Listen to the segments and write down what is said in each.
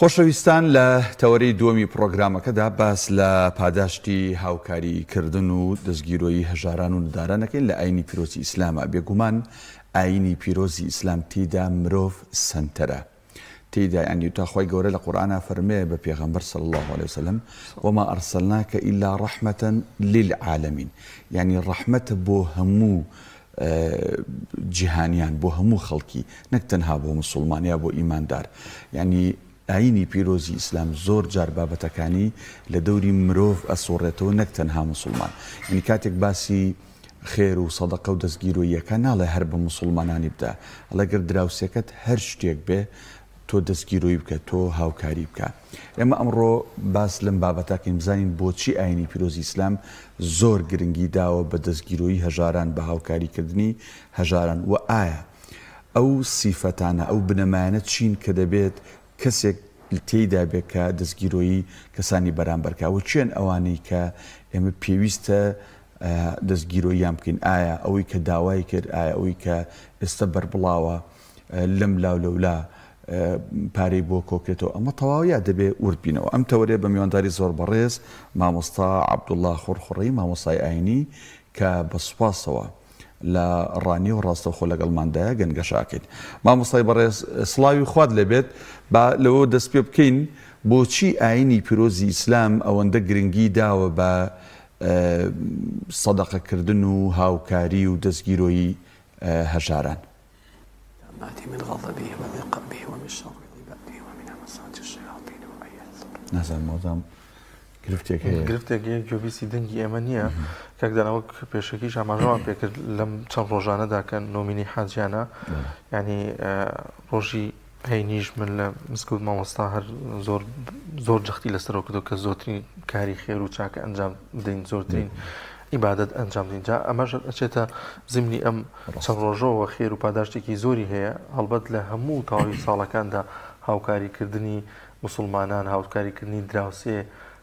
خۆشەویستان لە تەوەرەی دووەمی پرۆگرامەکەدا باس لە پاداشتی هاوکاریکردن و دەستگیرۆیی هەژاران و ندارانەکەین لە ئاینی پیرۆزی ئیسلامە. بێگومان ئاینی پیرۆزی ئیسلام تێیدا مرۆڤ سەنتەرە، تێیدا ینی تاخوای گەورە لە قورئانە فەرمێ بە پێغەمبەر صلی الله عليه وسلم وما ئەرسەلناکە ئیلا ڕەحمەتەن للعالەمین، یعنی ڕەحمەتە بۆ هەموو جیهانیان، بۆ هەموو خەڵکی، نەک تەنها بۆ موسڵمان یا بۆ ئیماندار. یعنی ئاینی پیرۆزی ئیسلام زۆر جار بابەتەکانی لە دەوری مرۆڤ ئەسوڕێتەوە، نەک تەنها موسڵمان. یعنی کاتێک باسی خێر و سەدەقە و دەستگیرۆییەکە ناڵێ هەر بە موسڵمانانی بدە، ئەڵەگەر دراوسێکت هەر شتێک بێ تۆ دەستگیرۆیی بکە، تۆ هاوکاری بکە. ئێمە ئەمڕۆ باس لەم بابەتاکەین بزانین بۆچی ئاینی پیرۆزی ئیسلام زۆر گرنگی داوە بە دەستگیرۆیی هەژاران، بە هاوکاریکردنی هەژاران، و ئایا ئەو سیفەتانە ئەو بنەمایانە چین کە دەبێت کەسێک تێیدا بێت کە دەستگیرۆیی کەسانی بەرامبەرکە، و چێن ئەوانەی کە ئێمە پێویستە دەستگیرۆییان بکەین؟ ئایا ئەوەی کە داوای کرد، ئایا ئەوەی کە ئێستا بەربڵاوە لەم لاو لەولا پارەی بۆ کۆکرێتەوە، ئەمە تەواویە دەبێ وردبینەوە. ئەم تەوەرێ بە میوانداری زۆر بەڕێز مامۆستا عەبدوڵڵا خوڕخوڕەیی، مامۆستای ئاینی، کە بە سوپاسەوە لە ڕانی و ڕاستەوخۆ لەگەڵماندایە گەنگەشاکەین. مامۆستای بەڕێز سڵاوی خوات لەبێت، با لەوە دەست پێ بکەین بۆچی ئاینی پیرۆزی ئیسلام ئەوەندە گرنگی داوە بە سەدەقەکردن و هاوکاری و دەستگیرۆیی هەژاران. من غضبه ومن قبه ومن شر عباده ومن همزات الشياطين وأن يحضرون. نازل مۆزام گرفتێکی جۆبیسی دەنگی ئێمە نییە، کاکدانەوەک پێشەکیش ئاماژەوان پێکرد لەم چەند ڕۆژانەدا کە نۆمینی حاجیانە، ینی ڕۆژی هەینیش من لە مسکوت مامۆستا هەر زۆر جەختی لەسەرەوە کردو کە زۆرترین کاری خێر و چاکە ئەنجام بدەین، زۆرترین عیبادەت ئەنجام دەین. جا ئەمەش ئەچێتە زمینی ئەم چەند ڕۆژەوە خێر و پاداشتێکی زۆری هەیە، هەڵبەت لە هەموو تەواوی ساڵەکاندا هاوکاریکردنی موسڵمانان، هاوکاریکردنی دراوسێ،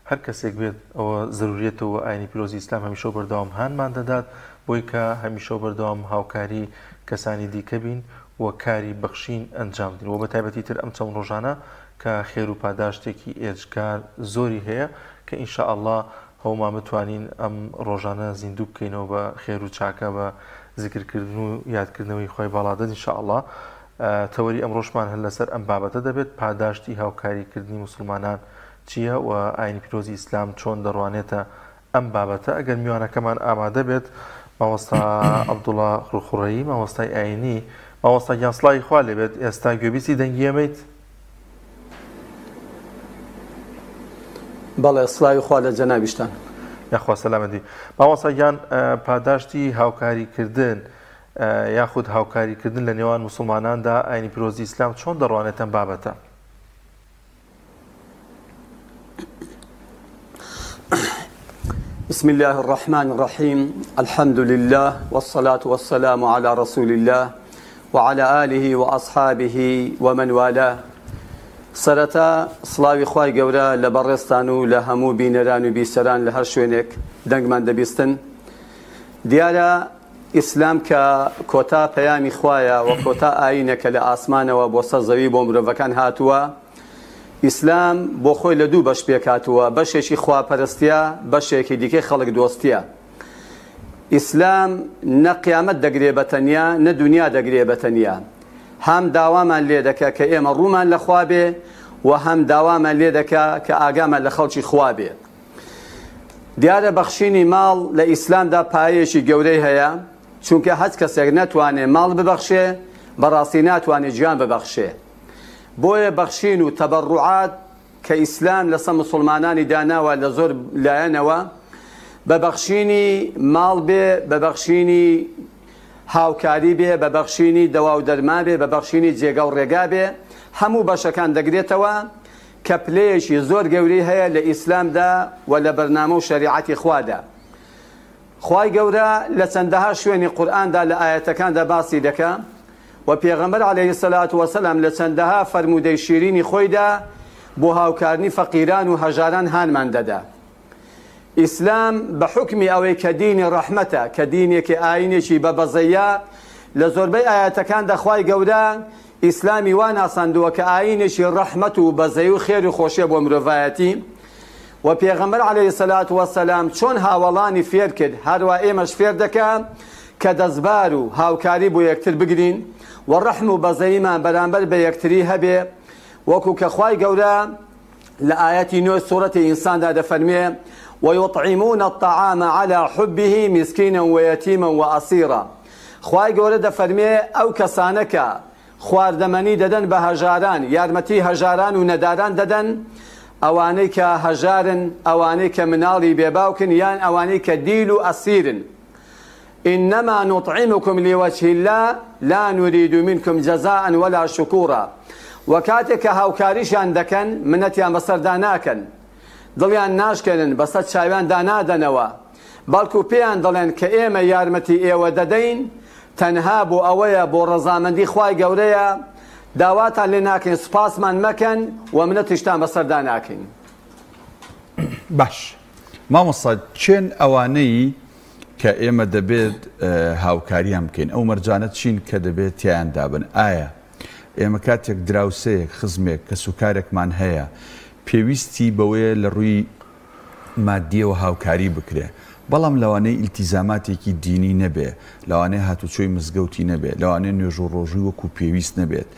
هەر کەسێک بێت ئەوە ضرورێتەوە. ئاینی پیرۆزی ئیسلام هەمیشە بەردەوام هانمان دەدات بۆی کە هەمیشە بەردەوام هاوکاری کەسانی دیکە بین و کاری بەخشین ئەنجام دین. و بە تایبەتی تر ئەم چەند ڕۆژانە کە خێر و پاداشتێکی ئێجگار زۆری هەیە کە ئینشاءالله هەوڵمان بتوانین ئەم ڕۆژانە زیندوو بکەینەوە بە خێر و چاکە، بە زیکرکردن و یادکردنەوەی خۆی باڵادەت ئینشاءالله. تەوەری ئەم ڕۆژمان هەر لەسەر ئەم بابەتە دەبێت، پاداشتی هاوکاریکردنی موسڵمانان چییە و ئاینی پیرۆزی ئیسلام چۆن دەڕوانێتە ئەم بابەتە. ئەگەر میوانەکەمان ئامادە بێت، مامۆستا عەبدوڵڵا خوڕخوڕەیی، مامۆستای ئاینی، مامۆستا گیان سڵاوی خوا لێبێت، ئێستا گوێبیستی دەنگی ئێمەیت؟ بەڵێ، سڵاوی خوا لە جەنابیشتان. یاخوا سەلامەتی. مامۆستا گیان پاداشتی هاوکاریکردن یاخود هاوکاریکردن لە نێوان موسڵماناندا ئاینی پیرۆزی ئیسلام چۆن دەڕوانێت ئەم بابەتە؟ بسم الله الرحمن الرحيم. الحمد لله والصلاة والسلام على رسول الله وعلى آله وأصحابه ومن والاه. سرتا سڵاوی خوای گەورە لە بەڕێستان و لە هەموو بینەران و بیسەران لە هەر شوێنێک دەنگمان دەبیستن. دیارە ئیسلام کە کۆتا پەیامی خوایە و کۆتا ئاینەکە لە ئاسمانەوە بۆ سەر زەوی بۆ مرۆڤەکان هاتووە، ئیسلام بۆ خۆی لە دوو بەش پێکاتووە، بەشێکی خواپەرستیە، بەشێکی دیکەی خەڵک دۆستیە. ئیسلام نە قیامەت دەگرێ بە تەنیا، نە دنیا دەگرێ بە تەنیا. هەم داوامان لێ دەکا کە ئێمە ڕوومان لە خوا بێ و هەم داوامان لێ دەکا کە ئاگامان لە خەڵکی خوا بێ. دیارە بەخشینی ماڵ لە ئیسلامدا پایەیەکی گەورەی هەیە، چونکە هەچ کەسێک نەتوانێ ماڵ ببەخشێ، بەڕاستی ناتوانێ گیان ببەخشێ. بۆیە بەخشین و تەبەڕوعات کە ئیسلام لەسەر موسڵمانانی داناوە لە زۆر لایەنەوە، بە بەخشینی ماڵ بێ، بە بەخشینی هاوکاری بێ، بە بەخشینی دەوا و دەرمان بێ، بە بەخشینی جێگا و ڕێگا بێ، هەموو بەشەکان دەگرێتەوە کە پلەیەکی زۆر گەورەی هەیە لە ئیسلامدا و لە بەرنامە و شەریعەتی خوادا. خوای گەورە لە چەندەها شوێنی قورئاندا لە ئاەتەکاندا باسی دەکا و پێغەمبەر عەلەیهی السەلات وەسەلام لە چەندەها فەرموودەی شیرینی خۆیدا بۆ هاوکارنی فەقیران و هەژاران هانمان دەدا. ئیسلام بە حوکمی ئەوەی کە دینی ڕەحمەتە، کە دینێکی ئاینێکی بەبەزەیە، لە زۆربەی ئاەتەکاندا خوای گەورە ئیسلامی وا ناساندووە کە ئاینێکی ڕەحمەت و بەزەی و خێر و خۆشیە بۆ مرۆڤایەتی و پێغەمبەر عەلەیهی سەلات وەسەلام چۆن هاوڵانی فێر کرد هەروە ئێمەش فێر دەکەن کە دەستبار و هاوکاری بۆ یەکتر بگرین و ڕەحم و بەزەیمان بەرامبەر بە یەکتری هەبێ وەکو کە خوای گەورە لە ئایەتی 9 سوورەتی ئینساندا دەفەرمێ ويطعمون الطعام على حبه مسكينا ويتيما وأسيرا خوای گەورە دەفەرمێ ئەو کەسانە کە خواردەمەنی دەدەن بە هەژاران یارمەتی هەژاران و نەداران دەدەن ئەوانەی کە هەژارن ئەوانەی کە مناڵی بێباوکن یان ئەوانەی کە دیل و ئەسیرن إنما نطعمكم لوجه الله لا نريد منكم جزاء ولا شكورا وكاتك هاوكاريشان دەکەن منەتیان بەسەردا ناکەن دڵیان ناشکێنن بەسەر چاویان دانادەنەوە بەڵکو پێیان دەڵێن کە ئێمە یارمەتی ئێوە دەدەین تەنها بۆ ئەوەیە بۆ ڕەزامەندی خوای گەورەیە داواتان لێ ناکەین سوپاسمان مەکەن و منەتیشتان بەسەردا ناکەین. باش مامۆستا چێن ئەوانەی کە ئێمە دەبێت هاوکاریان بکەین ئەو مەرجانە چین کە دەبێت تیان دابن ئایا ئێمە کاتێک دراوسەیەک خزمێک کە سوکارێکمان هەیە پێویستی بەوەیە لە ڕووی مادیەوە هاوکاری بکرێ بەڵام لەوانەیە ئیلتیزاماتێکی دینی نەبێ لەوانەیە هاتوچۆی مزگەوتی نەبێ لەوانەیە نوێژ و ڕۆژووی وەکو پێویست نەبێت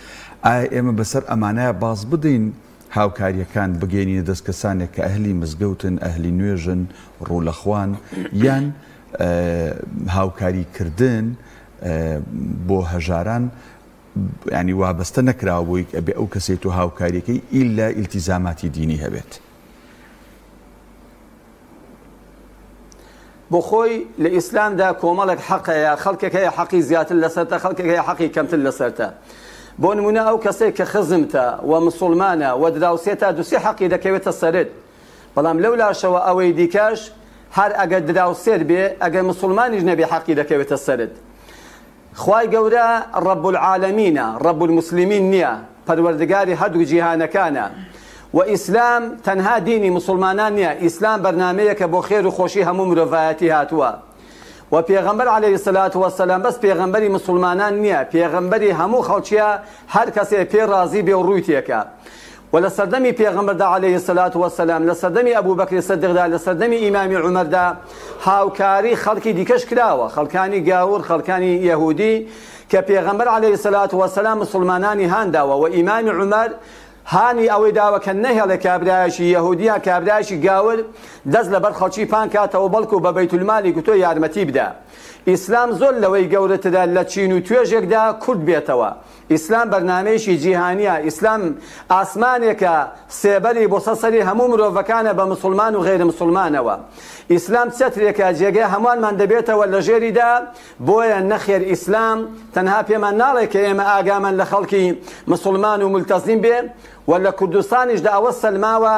ئایا ئێمە بەسەر ئەمانایە باز بدەین هاوکاریەکان بگەینە دەست کەسانێک کە ئەهلی مزگەوتن ئەهلی نوێژن ڕوولەخوان یان هاوکاریکردن بۆ هەژاران ینی وابەستە نەکراوە بۆی ئەبێ ئەو کەسێت و هاوکاریەکەی ئیلا ئیلتیزاماتی دینی هەبێت بۆ خۆی لە ئیسلامدا کۆمەڵێک حەقەیە خەڵکێک هەیە حەقی زیاتر لەسەرتە خەڵکێک هەیە حەقی کەمتر لەسەرتە بۆ نمونە ئەو کەسێک کە خزمتە و مسلمانە و دراوسێتە دووسێ حەقی دەکەوێتە سەرت بەڵام لەو لاشەوە ئەوەی دیکەش هەر ئەگەر دراوسێت بێ ئەگەر مسلمانیش نەبێ حەقی دەکەوێتە سەرت خوای گەورە ڕەب العالەمینە ڕەب المسلمین نییە پەروەردگاری هەردوو جیهانەکانە و ئیسلام تەنها دینی مسلمانان نییە ئیسلام بەرنامەیەکە بۆ خێر و خۆشی هەموو مرۆڤایەتی هاتووە و پێغەمبەر عەلەیهی سەلات وەسەلام بەس پێغەمبەری مسلمانان نییە پێغەمبەری هەموو خەڵکیە هەر کەسێ پێ ڕازی بێ و ڕووی تێکە و لە سەردەمی پێغەمبەردا عەلەیهی سەلات وەسەلام لە سەردەمی ئەبوو بەکری سەدیقدا لە سەردەمی ئیمامی عومەردا هاوکاری خەڵکی دیکەش کراوە خەڵکانی گاور خەڵکانی یەهودی کە پێغەمبەر عەلەیهی سەلات وەسەلام مسلمانانی هانداوە و ئیمامی عومەر هانی ئەوەی داوە کە نەهێڵێ کابرایەکی یەهودیە کابرایەکی گاور دەست لەبەر خەڵکی پان کاتەوە بەڵکو بە بەیتولمالی گوتۆ یارمەتی بدە ئیسلام زۆر لەوەی گەورەترە لە چین و توێژێکدا کورد بێتەوە ئیسلام بەرنامەیەکی جیهانیە ئیسلام ئاسمانێکە سێبەری بۆ سەسەری هەموو مرۆڤەکانە بە مسلمان و غێر مسلمانەوە ئیسلام چەترێکە جێگەی هەمووانمان دەبێتەوە لە ژێریدا بۆیە نەخێر ئیسلام تەنها پێمان ناڵێ کە ئێمە ئاگامان لە خەڵکی مسلمان و ملتەزیم بێ و لە کوردستانیشدا ئەوە سەلماوە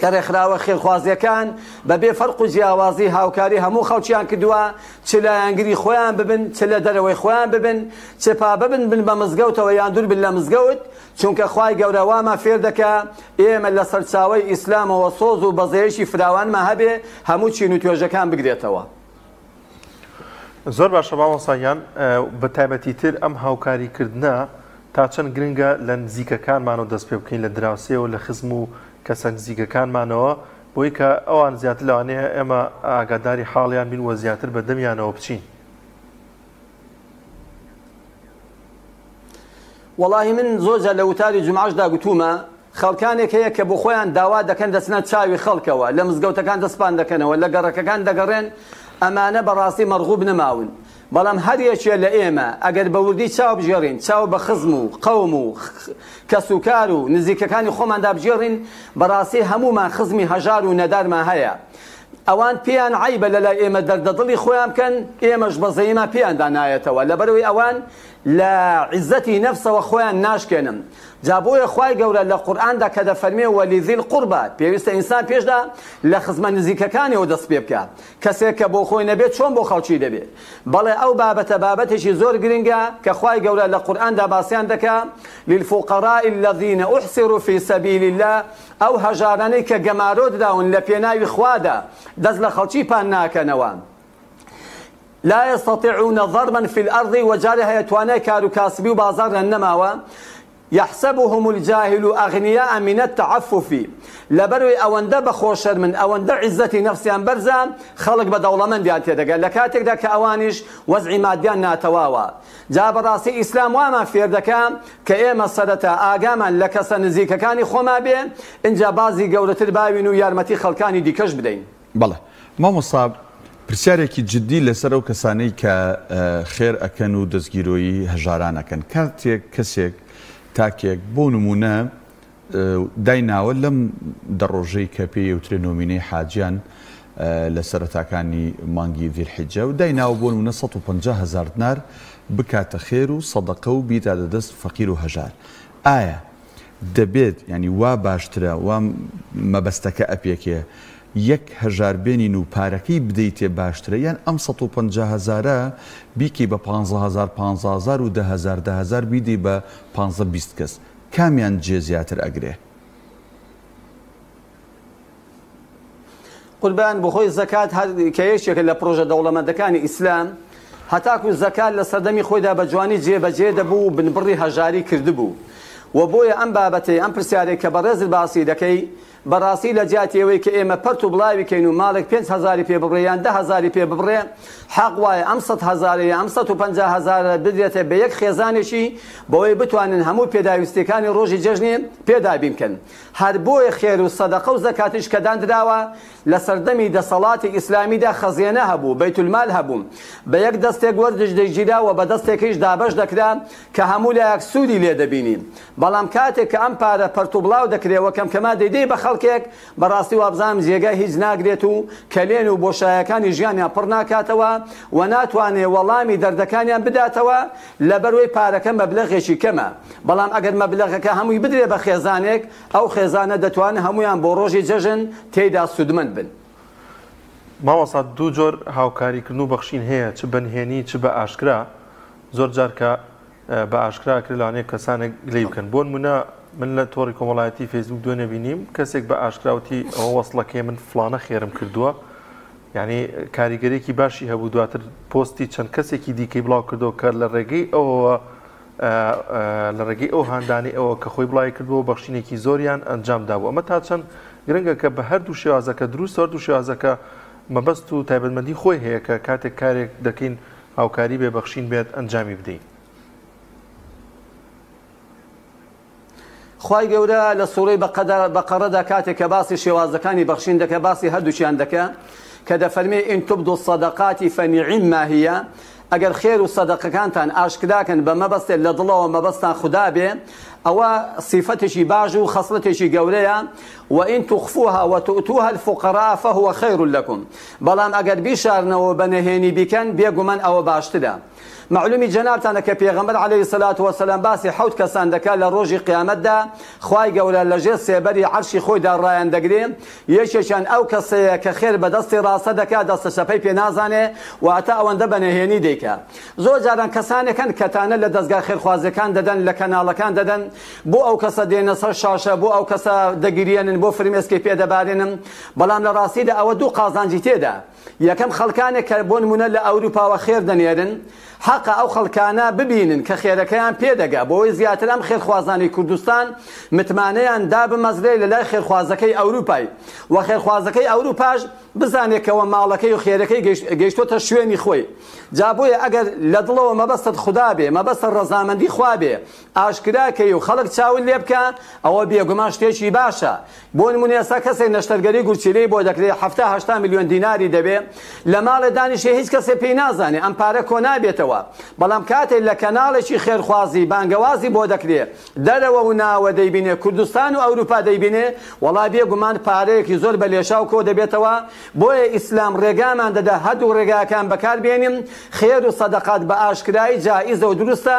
کە ڕێکخراوە خێرخوازیەکان بەبێ فەرق و جیاوازی هاوکاری هەموو خەڵکیان کردووە چ لە یانگری خۆیان ببن چ لە دەرەوەی خۆیان ببن چ پا ببن بە مزگەوتەوە یان دوور بن لە مزگەوت چونکە خوای گەورە وامان فێر دەکا ئێمە لە سەرچاوەی ئیسلامەوە سۆز و بەزەیەکی فراوانمان هەبێ هەموو چین و توێژەکان بگرێتەوە. زۆر باشە مامۆستایان بە تایبەتیتر ئەم هاوکاریکردنە تا چەند گرنگە لە نزیکەکانمانەوە دەست پێ بکەین لە دراوسێەوە لە خزم و کەسە نزیکەکانمانەوە بۆی کە ئەوان زیاتر لەوانەیە ئێمە ئاگاداری حاڵیان بین وە زیاتر بە دەمیانەوە بچین. وەڵاهی من زۆرجار لە وتاری جومعەشدا گوتومە خەڵکانێک هەیە کە بۆ خۆیان داوا دەکەن دەچنە چاوی خەڵکەوە لە مزگەوتەکان دەسپان دەکەنەوە لە گەڕەکەکان دەگەڕێن ئەمانە بەڕاستی مەرغوب نەماون بەڵام هەر یەکێ لە ئێمە ئەگەر بە وردی چاو بژێڕین چاو بە خزم و قەوم و کەسوکار و نزیکەکانی خۆماندا بژێڕین بەڕاستی هەمومان خزمی هەژار و نەدارمان هەیە ئەوان پێیان عیبە لەلای ئێمە دەردەدڵی خۆیان بکەن ئێمەش بەزەییمان پێیاندا نایەتەوە لەبەرەوەی ئەوان لە عیزەتی نەفسەوە خۆیان ناشکێنن جا بۆیە خوای گەورە لە قورئاندا کە دەفەرمێ وەلیذی القوربا پێویستە ئینسان پێشدا لە خزمە نزیکەکانیەوە دەست پێ بکات کەسێک کە بۆ خۆی نەبێت چۆن بۆ خەڵکی دەبێت بەڵێ ئەو بابەتە بابەتێکی زۆر گرنگە کە خوای گەورە لە قورئاندا باسییان دەکا للفقراء الذين احصروا في سبيل الله ئەو هەژارانەی کە گەمارۆ دراون لە پێناوی خوادا دەست لە خەڵکی پان ناکەنەوە لا يستطيعون ضربا في الأرض وجارها يتواني كارو كاسبي وبازار النماوة يحسبهم الجاهل أغنياء من التعفف لبروي أوند بخوشر من أوند عزة نفسي برزا خلق بدولة من ديانتي دقا لكاتك داك أوانش وزع ماديان ناتواوا جاب راسي إسلام واما فيردكا كإيما صدتا آقاما لكسا نزيكا كاني خوما بي إنجا بازي قولة الباوينو يارمتي خلقاني ديكش بدين بله ما مصاب پرسیارێکی جددی لەسەر ئەو کەسانەی کە خێر ئەکەن و دەستگیرۆیی هەژاران ئەکەن کاتێک کەسێک تاکێک بۆ نمونە دایناوە لەم دەڕۆژەی کە پێی وترێ نۆمینەی حاجیان لە سەرەتاکانی مانگی ذیلحیجە و دایناوە بۆ نمونە 150,000 دینار بکاتە خێر و سەدەقە و بیتا دەدەست فەقیر و هەژار. ئایا دەبێت ینی وا باشترە وا مەبەستەکە ئەپێکێ یەک هەژار بێنین و پارەکەی بدەیتێ باشترە یان ئەم 150,000 بیکی بە 15,000 15,000 و 10,000 بیدی بە 15-20 کەس کامیان جێ زیاتر ئەگرێ؟ قوربان بخۆی زەکات کە یەکێکە لە پرۆژە دەوڵەمەندەکانی ئیسلام هەتاکو زەکات لە سەردەمی خۆیدا بە جوانی جێبەجێ دەبوو و بنبڕی هەژاری کردبوو و بۆیە ئەم بابەتەی ئەم پرسیارێک کە بەڕێز باسی دەکەی بەڕاستی لە جیاتیەوەی کە ئێمە پەرت و بڵاویکەین و ماڵێک 5,000 پێ ببڕێ یان 10,000 پێ ببڕێ حەق وایە ئەم 100,000 ئەم 150,000 بدرێتە بە یەک خێزانێکی بەوەی بتوانن هەموو پێداویستەکانی ڕۆژی جەژنێ پێدابین بکەن. هەر بۆیە خێر و سەدەقە و زەکاتیش کە دانراوە لە سەردەمی دەسەڵاتی ئیسلامیدا خەزیێنە هەبوو بەیتولمال هەبوو بە یەک دەستێک وەردش دەیگیرا و بە دەستێکیش دابەش دەکرا کە هەموو لایەک سوودی لێ دەبینی. بەڵام کاتێک کە ئەم پارە پەرت و بڵاو دەکرێەوە کەمکەما دەیدەی بە خەڵکێک بەڕاستی وابزانم جێگای هیچ ناگرێت و کەلێن و بۆشایەکانی ژیانیان پڕ ناکاتەوە و ناتوانێ وەڵامی دەردەکانیان بداتەوە لەبەروەی پارەکە مەبلەغێکی کەمە. بەڵام ئەگەر مەبلەغەکە هەمووی بدرێ بە خێزانێک ئەو خێزانە دەتوانن هەمویان بۆ ڕۆژی جەژن تێیدا سودمەند بن. ماوەسا دوو جۆر هاوکاریکردن و بەخشین هەیە چ بەنهێنی چ بە ئاشکرا زۆر جار کە بە ئاشکرا کرد لەوانەیە کەسانێک گلەی بکەن. بۆ نمونە من لە تۆڕی کۆمەڵایەتی فێسبوک دوێنێ بینیم کەسێک بە ئاشکراوتی ئەوە وەسڵەکەی من فلانە خێرم کردووە یعنی کاریگەرێکی باشی هەبوو دواتر پۆستی چەند کەسێکی دیکەی بڵاو کردەوە کە لە ڕێگەی ئەو هاندانی ئەوە کە خۆی بڵای کردووە بەخشینێکی زۆریان ئەنجام دابوو. ئەمە تا چەند گرنگە کە بە هەردوو شێوازەکە دروست هەردوو شێوازەکە مەبەست و تایبەتمەندی خۆی هەیە کە کاتێک کارێک دەکەین هاوکاری بێ بەخشین بێت ئەنجامی بدەین. خوای گەورە لە سوورەی بەقەرەدا کاتێک کە باسی شێوازەکانی بەخشین دەکە باسی هەردووچیان دەکە کە دەفەرمێ ئین تبدوا الصەدەقاتی فەنیعما هیە ئەگەر خێر و سەدەقەکانتان ئاشکراکەن بە مەبەستێک لە دڵەوە مەبەستان خوددا بێ ئەوە صیفەتێکی باش و خەسڵەتێکی گەورەیە وئین تخفوها وتؤتوها الفقراء فهو خير لكم بەڵام ئەگەر بیشارنەوە بە نەهێنی بیکەن بێگومان ئەوە باشترە. معلومی جەنابتانە کە پێغەمبەر عەلەیهی سەلات وەسەلام باسی حەوت کەسان دەکات لە ڕۆژی قیامەتدا خوای گەورە لەژێر سێبەری عەرشی خۆیدا ڕایان دەگرێ یەکێکیان ئەو کەسەیە کە خێر بە دەستی ڕاستە دەکات دەستە چەپەی پێ نازانێ واتە ئەوەندە بە نەهێنی دەیکات. زۆر جاران کەسانێکن کەتانە لە دەستگای خێرخوازەکان دەدەن لە کەناڵەکان دەدەن بۆ ئەو کەسە دێنە سەر شاشە بۆ ئەو کەسە دەگیرێنن بۆ فرمێسکی پێدەبارێنن بەڵام لە ڕاستیدا ئەوە دوو قازانجی تێدا. یەکەم خەڵکانێک کە بۆ نمونە لە ئەوروپاوە خێر دەنێرن حەقە ئەو خەڵکانە ببینن کە خێرەکەیان پێدەگا بۆی زیاتر ئەم خێرخوازانی کوردستان متمانەیان دا بمەزرێ لە لای خێرخوازەکەی ئەوروپای و خێرخوازەکەی ئەوروپاش بزانێکەوە ماڵەکەی و خێرەکەی گەیشتۆتە شوێنی خۆی. جا بۆیە ئەگەر لە دڵەوە مەبەستت خوددا بێ مەبەستە ڕەزامەندی خوا بێ ئاشکراکەی و خەڵک چاون لێ بکە ئەوە بێگومان شتێکی باشە. بۆ نمونە ئێستا کەسێک نەشتەرگەری گورچیلەی بۆ دەکرێت 70-80 میلیۆن دیناری دەبێ لە ماڵێ دانیشێ هیچ کەسێ پێی نازانێ ئەم پارە کۆ نابێتەوە. بەڵام کاتێک لە کەناڵێکی خێرخوازی بانگەوازی بۆ دەکرێت دەرەوە و ناوە دەیبینێ کوردستان و ئەوروپا دەیبینێ وەڵا بێگومان پارەیەکی زۆر بە لێشاو کۆ دەبێتەوە. بۆیە ئیسلام ڕێگامان دەدا هەردوو ڕێگاکان بەکاربێنین خێر و سەدەقات بە ئاشکرایی جائیزە و دروستە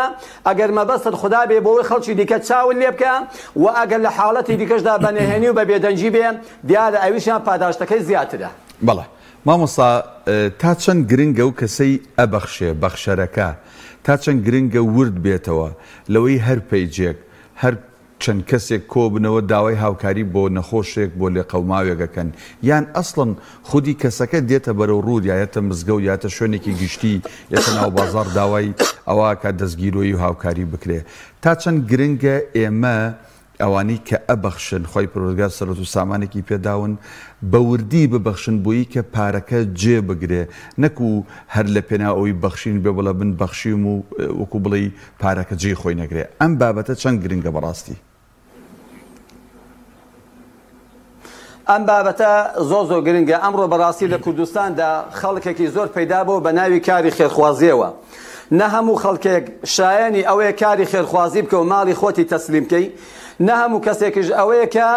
ئەگەر مەبەستت خوددا بێ بۆی خەڵکی دیکە چاون لێ بکە و ئەگەر لە حاڵەتی دیکەشدا بە نەهێنی و بە بێدەنجی بێ دیارە ئەویشیان پاداشتەکەی زیاترە. بەڵێ مامۆستا تا چەند گرنگە و کەسەی ئەبەخشێ بەخشەرەکە تا چەند گرنگە ورد بێتەوە لەوەی هەر پەیجێک هەر چەند کەسێک کۆبنەوە داوای هاوکاری بۆ نەخۆشێک بۆ لێ قەوماوێگەکەن یان ئەسڵن خودی کەسەکە دێتە بەرەو ڕوود یایەتە مزگەوت یاتە شوێنێکی گشتی یەتە ناو بازار داوای ئەوە کە دەستگیرۆیی و هاوکاری بکرێ تا چەند گرنگە ئێمە ئەوانەی کە ئەبەخشن خۆی پەروەردگار سەرەت و سامانێکی پێداون بە وردی ببەخشن بۆیی کە پارەکە جێ بگرێ نەکو هەر لە پێناوەی بەخشین بێ بڵە بن بەخشیم و وەکو بڵێ پارەکە جێ خۆی نەگرێ ئەم بابەتە چەند گرنگە بەڕاستی ئەم بابەتە زۆر گرنگە ئەمڕۆ بەڕاستی لە کوردستاندا خەڵکێکی زۆر پەیدا بوو بە ناوی کاری خێرخوازیەوە نە هەموو خەڵکێک شایانی ئەوەیە کاری خێرخوازی بکە و ماڵی خۆتی تەسلیم بکەی نە هەموو کەسێکیش ئەوەیە کە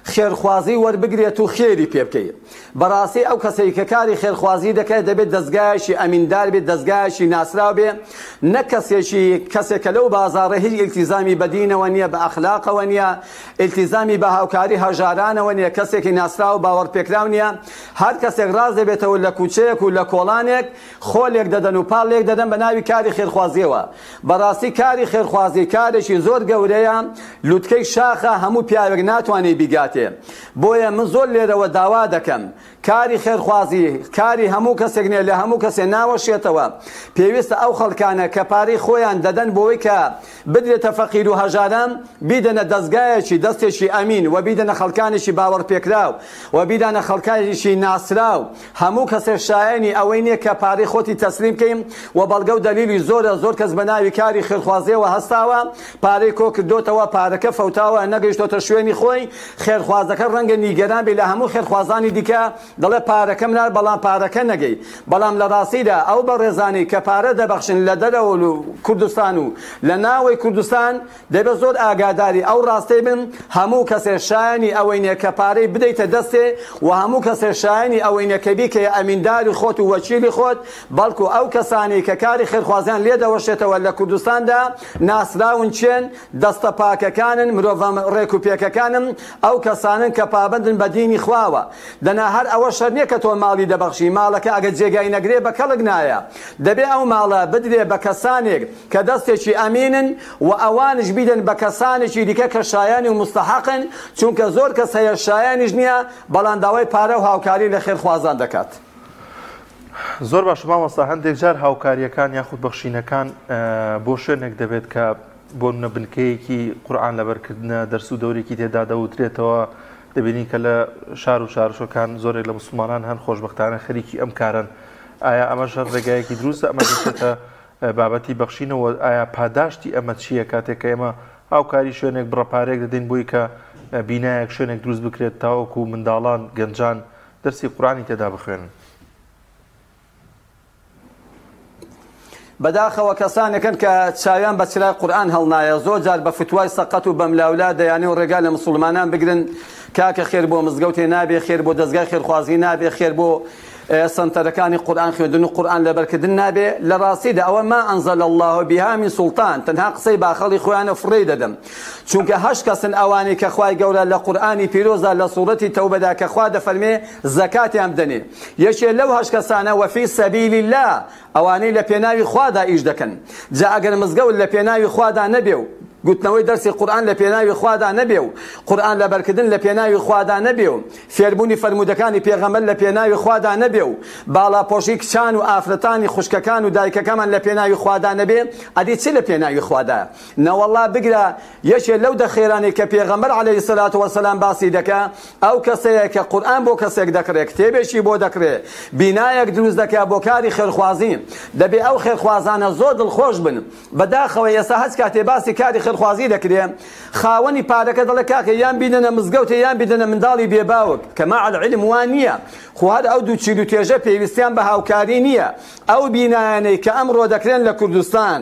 خێرخوازی وەربگرێت و خێری پێ بکەیت بەڕاستی ئەو کەسێک کە کاری خێرخوازی دەکات دەبێت دەستگایشی ئەمیندار بێت دەستگایشی ناسراو بێ نە کەسێکە لەو بازاڕە هیچ ئیلتیزامی بەدینەوە نییە بە ئەخلاقەوە نییە ئیلتیزامی بە هاوکاری هەژارانەوە نییە کەسێکی ناسراو باوەڕپێکراو نییە هەر کەسێک ڕاز دەبێتەوە لە کوچەیەک و لە کۆڵانێک خۆلێک دەدەن و پاڵێک دەدەن بە ناوی کاری خێرخوازیەوە بەڕاستی کاری خێرخوازی کارێکی زۆر گەورەیە لوتکەی شاخە هەموو پیاوێک ناتوانێت بیگات بۆیە من زۆر لێرەوە داوا دەکەم کاری خێرخوازی کاری هەموو کەسێک نیە لە هەموو کەسێ ناوەشێتەوە پێویستە ئەو خەڵکانە کە پارەی خۆیان دەدەن بۆی کە بدرێتە فەقیر و هەژاران بیدەنە دەستگایەکی دەستێکی ئەمین و بیدەنە خەڵکانێکی باوەڕپێکراو و بیدانە خەڵکانێکی ناسراو هەموو کەسێک شایانی ئەوەی نییە کە پارەی خۆتی تەسلیم بکەین و بەڵگە و دەلیلی زۆر کەس بە ناوی کاری خێرخوازیەوە هەستاوە پارەی کۆ کردوتەوە پارەکە فەوتاوە نەگەیشتۆتە شوێنی خۆی خێرخوازەکە ڕەنگە نیگەران بێ لە هەموو خێرخوازانی دیکە دەڵێ پارەکەم نار بەڵام پارەکە نەگەی بەڵام لە ڕاستیدا ئەو بە ڕێزانی کە پارە دەبەخشن لە دەرەوە و کوردستان و لە ناوەی کوردستان دەبێت زۆر ئاگاداری ئەو ڕاستەی بن هەموو کەسێ شایانی ئەوەی نیە کە پارەی بدەیتە دەستێ و هەموو کەسێ شایانی ئەوەی نیە کە بیکەیە ئەمینداری خۆت و وەکیلی خۆت بەڵکو ئەو کەسانی کە کاری خێرخوازیان لێ دەوەشێتەوە لە کوردستاندا ناسراون چێن دەستە پاکەکانن مرۆڤ ڕێک و پێکەکانن ئەو کەسانن کە پابندن بە دینی خواوە دەنا هەر ئەوە شەر نییە کە تۆ ماڵی دەبەخشی ماڵەکە ئەگە جێگای نەگرێ بە کەڵک نایە دەبێ ئەو ماڵە بدرێ بە کەسانێک کە دەستێکی ئەمینن و ئەوانش بیدەن بە کەسانێکی دیکە کە شایانی و مستحقن چونکە زۆر کەس هەیە شایانیش نییە بەڵام داوای پارە و هاوکاری لە خێرخوازان دەکات زۆر باش مامۆستا هەندێک جار هاوکاریەکان یاخود بەخشینەکان بۆ شوێنێک دەبێت کە بۆ منە بنکەیەکی قورئان لەبەرکردنە دەرس و دەورێکی تێدا دەوترێتەوە دەبینی کە لە شار و شارشەکان زۆرێک لە مسلمانان هەن خۆشبەختانە خەریکی ئەم کارن ئایا ئەمەش ڕێگایەکی دروستە ئەمە دەچێتە بابەتی بەخشینەوە ئایا پاداشتی ئەمە چییە کاتێک کە ئێمە هاوکاری شوێنێک بڕەپارێک دەدەین بۆی کە بینایەک شوێنێک دروست بکرێت تاوەکو منداڵان گەنجان دەرسی قورئانی تێدا بخوێنن بەداخەوە کەسانێکن کە چاویان بە چرای قورئان هەڵنایە زۆر جار بە فتوای سەقەت و بەملاولا دەیانێ و ڕێگا لە مسلمانان بگرن کاکە خێر بۆ مزگەوتێ نابێ خێر بۆ دەستگای خێرخوازی نابێ خێر بۆ سنتەرەکانی قورئان خوێندن و قورئان لەبەرکردن نابێ لە ڕاستیدا ئەوە ما ئەنزەل الله بها من سوڵتان تەنها قسەی باخەڵی خۆیانە فڕێ دەدەم چونکە هەشت کەسن ئەوانەی کە خوای گەورە لە قورئانی پیرۆزە لە سوورەتی تەوبەدا کە خوا دەفەرمێ زەکاتیان بدەنێ یەکێ لەو هەشت کەسانە وەفی سەبیلی الله ئەوانەی لە پێناوی خوادا ئیش دەکەن جا ئەگەر مزگەوت لە پێناوی خوادا نەبێ و گوتنەوەی دەرسی قورئان لە پێناوی خوادا نەبێ و قورئان لەبەرکردن لە پێناوی خوادا نەبێ و فێربوونی فەرمودەکانی پێغەمبەر لە پێناوی خوادا نەبێ و باڵاپۆشی کچان و ئافرەتانی خوشکەکان و دایکەکەمان لە پێناوی خوادا نەبێ ئەدی چی لە پێناوی خوادا نەوەڵڵا بگرە یەکێ لەو دەخێرانی کە پێغەمبەر عەلەیهی سەلاتو وەسەلام باسی دەکا ئەو کەسەیە کە قورئان بۆ کەسێک دەکڕێت کتێبێکی بۆ دەکرێت بینایەک دروست دەکا بۆ کاری خێرخوازی دەبێ ئەو خێرخوازانە زۆر دڵخۆش بن بەداخەوە ئێستا هەچ کاتێ باسی کاری خێرخوازی دەکرێت خاوەنی پارەکە دەڵێ کاکە یان بیدەنە مزگەوتە یان بیدەنە منداڵی بێباوک کە مع العلم وان نییە خو هەر ئەو دوو چیل و تێژە پێویستیان بە هاوکاری نییە ئەو بینایانەی کە ئەمڕۆ دەکرێن لە کوردستان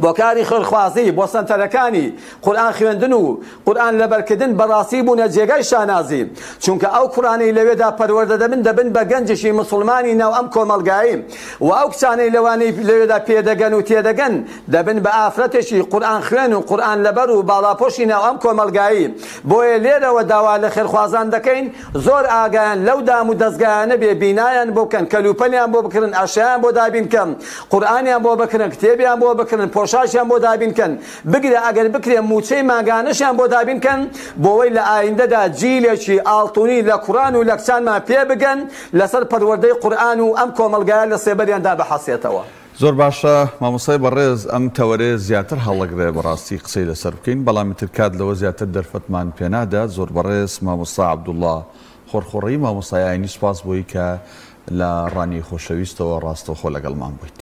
بۆ کاری خێرخوازی بۆ سنتەرەکانی قورئان خوێندن و قورئان لەبەرکردن بەڕاستی بوونە جێگای شانازی چونکە ئەو کوڕانەی لەوێدا پەروەردە دەبن بە گەنجشی مسلمانی ناو ئەم کۆمەلگایی و ئەو کچانەی لەوانەی لەوێدا پێدەگەن و تێدەگەن دەبن بە ئافرەتێکی قورئان خوێن و قورئان لەبەر و باڵاپۆشی ناو ئەم کۆمەلگایی بۆیە لێرەوە داوا لە خێرخوازان دەکەین زۆر ئاگایان لەو دام و دەستگایانە بێ بینایان بۆ بکەن کەلوپەلیان بۆ بکردن ئاشیان بۆ دابین کەم قورئانیان بۆ بکردن کتێبیان بۆ بکردن بێنن پۆشاشیان بۆ دابینکەن بگرە ئەگەر بکرێ موچەی ماگانەشیان بۆ دابینکەن بۆەوەی لە ئایندەدا جیلێکی ئاڵتونی لە قورئان و لە کچانمان پێ بگەن لەسەر پەروەردەی قورئان و ئەم کۆمەڵگایە لە سێبەریاندا بەحەسێتەوە. زۆر باشە مامۆستای بەڕێز ئەم تەوەرێ زیاتر هەڵەگرێ بەڕاستی قسەی لەسەر بکەین بەڵامی تر کات لەوە زیاتر دەرفەتمان پێنادا. زۆر بەڕێز مامۆستا عەبدوڵڵا خۆرخۆڕی مامۆستای ئاینی سوپاس بۆی کە لە ڕانی خۆشەویستەوە ڕاستەوخۆ لەگەڵمان بوویت.